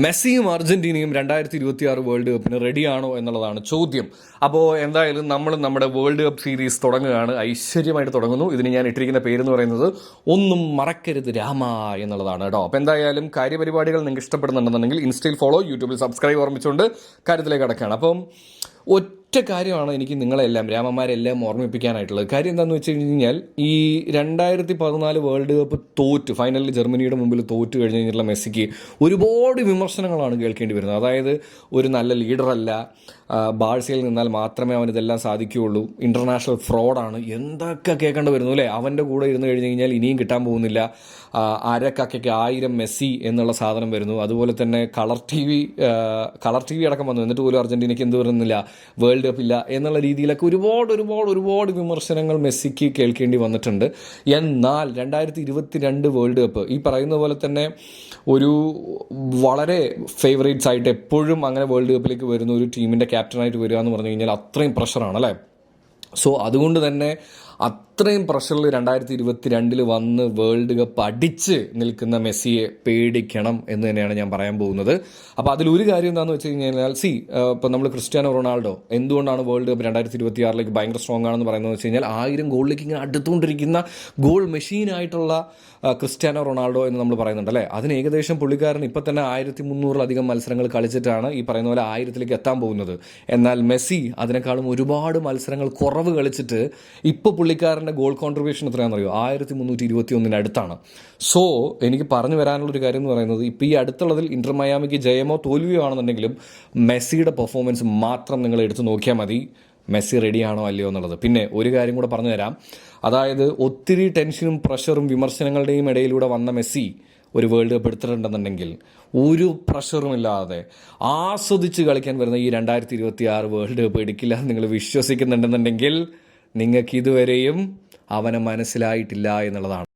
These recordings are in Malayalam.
മെസ്സിയും അർജന്റീനയും 2026 വേൾഡ് കപ്പിന് റെഡിയാണോ എന്നുള്ളതാണ് ചോദ്യം. അപ്പോൾ എന്തായാലും നമ്മൾ നമ്മുടെ വേൾഡ് കപ്പ് സീരീസ് തുടങ്ങുകയാണ്. ഐശ്വര്യമായിട്ട് തുടങ്ങുന്നു. ഇതിന് ഞാൻ ഇട്ടിരിക്കുന്ന പേരെന്ന് പറയുന്നത് ഒന്നും മറക്കരുത് രാമ എന്നുള്ളതാണ് കേട്ടോ. അപ്പോൾ എന്തായാലും കാര്യപരിപാടികൾ നിങ്ങൾക്ക് ഇഷ്ടപ്പെടുന്നുണ്ടെന്നുണ്ടെങ്കിൽ ഇൻസ്റ്റയിൽ ഫോളോ, യൂട്യൂബിൽ സബ്സ്ക്രൈബ് ഓർമ്മിച്ചുകൊണ്ട് കാര്യത്തിലേക്ക് കടക്കുകയാണ്. അപ്പം ഒറ്റ കാര്യമാണ് എനിക്ക് നിങ്ങളെല്ലാം രാമന്മാരെല്ലാം ഓർമ്മിപ്പിക്കാനായിട്ടുള്ളത്. കാര്യം എന്താണെന്ന് വെച്ച് കഴിഞ്ഞാൽ ഈ 2014 വേൾഡ് കപ്പ് തോറ്റ് ഫൈനലിൽ ജർമ്മനിയുടെ മുമ്പിൽ തോറ്റ് കഴിഞ്ഞ് കഴിഞ്ഞിട്ടുള്ള മെസ്സിക്ക് ഒരുപാട് വിമർശനങ്ങളാണ് കേൾക്കേണ്ടി വരുന്നത്. അതായത് ഒരു നല്ല ലീഡറല്ല, ബാഴ്സയിൽ നിന്നാൽ മാത്രമേ അവൻ ഇതെല്ലാം സാധിക്കുകയുള്ളൂ, ഇൻ്റർനാഷണൽ ഫ്രോഡാണ്, എന്തൊക്കെ കേൾക്കേണ്ടി വരുന്നു അല്ലേ. അവൻ്റെ കൂടെ ഇരുന്ന് കഴിഞ്ഞ് കഴിഞ്ഞാൽ ഇനിയും കിട്ടാൻ പോകുന്നില്ല, അരക്കക്കയ്ക്ക് 1000 മെസ്സി എന്നുള്ള സാധനം വരുന്നു. അതുപോലെ തന്നെ കളർ ടി വി അടക്കം വന്നു, എന്നിട്ട് പോലും അർജന്റീനയ്ക്ക് എന്ത് വരുന്നില്ല, വേൾഡ് കപ്പ് ഇല്ല എന്നുള്ള രീതിയിലൊക്കെ ഒരുപാട് വിമർശനങ്ങൾ മെസ്സിക്ക് കേൾക്കേണ്ടി വന്നിട്ടുണ്ട്. എന്നാൽ 2022 വേൾഡ് കപ്പ് ഈ പറയുന്ന പോലെ തന്നെ ഒരു വളരെ ഫേവറേറ്റ്സ് ആയിട്ട് എപ്പോഴും അങ്ങനെ വേൾഡ് കപ്പിലേക്ക് വരുന്ന ഒരു ടീമിൻ്റെ ക്യാപ്റ്റനായിട്ട് വരിക എന്ന് പറഞ്ഞു കഴിഞ്ഞാൽ അത്രയും പ്രഷറാണ് അല്ലേ. സോ അതുകൊണ്ട് തന്നെ അത്രയും പ്രഷറിൽ 2022 വന്ന് വേൾഡ് കപ്പ് അടിച്ച് നിൽക്കുന്ന മെസ്സിയെ പേടിക്കണം എന്ന് തന്നെയാണ് ഞാൻ പറയാൻ പോകുന്നത്. അപ്പോൾ അതിലൊരു കാര്യം എന്താണെന്ന് വെച്ച് കഴിഞ്ഞാൽ ഇപ്പോൾ നമ്മൾ ക്രിസ്ത്യാനോ റൊണാൾഡോ എന്തുകൊണ്ടാണ് വേൾഡ് കപ്പ് 2026 ഭയങ്കര സ്ട്രോങ് ആണെന്ന് പറയുന്നത് വെച്ച് കഴിഞ്ഞാൽ 1000 ഗോളിലേക്ക് ഇങ്ങനെ അടുത്തുകൊണ്ടിരിക്കുന്ന ഗോൾ മെഷീനായിട്ടുള്ള ക്രിസ്ത്യാനോ റൊണാൾഡോ എന്ന് നമ്മൾ പറയുന്നുണ്ട് അല്ലേ. അതിന് ഏകദേശം പുള്ളിക്കാരൻ ഇപ്പം തന്നെ 1300 മത്സരങ്ങൾ കളിച്ചിട്ടാണ് ഈ പറയുന്ന പോലെ 1000 എത്താൻ പോകുന്നത്. എന്നാൽ മെസ്സി അതിനേക്കാളും ഒരുപാട് മത്സരങ്ങൾ കുറവ് കളിച്ചിട്ട് ഇപ്പോൾ പുള്ളിക്കാരൻ്റെ ഗോൾ കോൺട്രിബ്യൂഷൻ എത്രയാണെന്ന് അറിയോ, 1321 അടുത്താണ്. സോ എനിക്ക് പറഞ്ഞു വരാനുള്ളൊരു കാര്യം എന്ന് പറയുന്നത് ഇപ്പോൾ ഈ അടുത്തുള്ളതിൽ ഇന്റർ മയാമിക്ക് ജയമോ തോൽവിയോ ആണെന്നുണ്ടെങ്കിലും മെസ്സിയുടെ പെർഫോമൻസ് മാത്രം നിങ്ങൾ എടുത്ത് നോക്കിയാൽ മതി മെസ്സി റെഡിയാണോ അല്ലയോ എന്നുള്ളത്. പിന്നെ ഒരു കാര്യം കൂടെ പറഞ്ഞു തരാം. അതായത് ഒത്തിരി ടെൻഷനും പ്രഷറും വിമർശനങ്ങളുടെയും ഇടയിലൂടെ വന്ന മെസ്സി ഒരു വേൾഡ് കപ്പ് എടുത്തിട്ടുണ്ടെന്നുണ്ടെങ്കിൽ ഒരു പ്രഷറുമില്ലാതെ ആസ്വദിച്ച് കളിക്കാൻ വരുന്ന ഈ 2026 വേൾഡ് കപ്പ് എടുക്കില്ല എന്ന് നിങ്ങൾ വിശ്വസിക്കുന്നുണ്ടെന്നുണ്ടെങ്കിൽ നിങ്ങൾക്ക് ഇതുവരെയും അവനെ മനസ്സിലായിട്ടില്ല എന്നുള്ളതാണ്.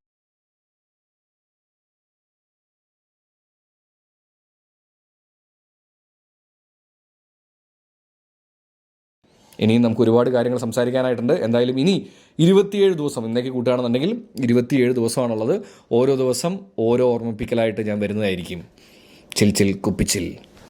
ഇനിയും നമുക്ക് ഒരുപാട് കാര്യങ്ങൾ സംസാരിക്കാനായിട്ടുണ്ട്. എന്തായാലും ഇനി 27 ദിവസം ഇന്നേക്ക് കൂട്ടുകയാണെന്നുണ്ടെങ്കിൽ 27 ദിവസമാണുള്ളത്. ഓരോ ദിവസം ഓരോ ഓർമ്മിപ്പിക്കലായിട്ട് ഞാൻ വരുന്നതായിരിക്കും. ചിൽ കുപ്പിച്ചിൽ.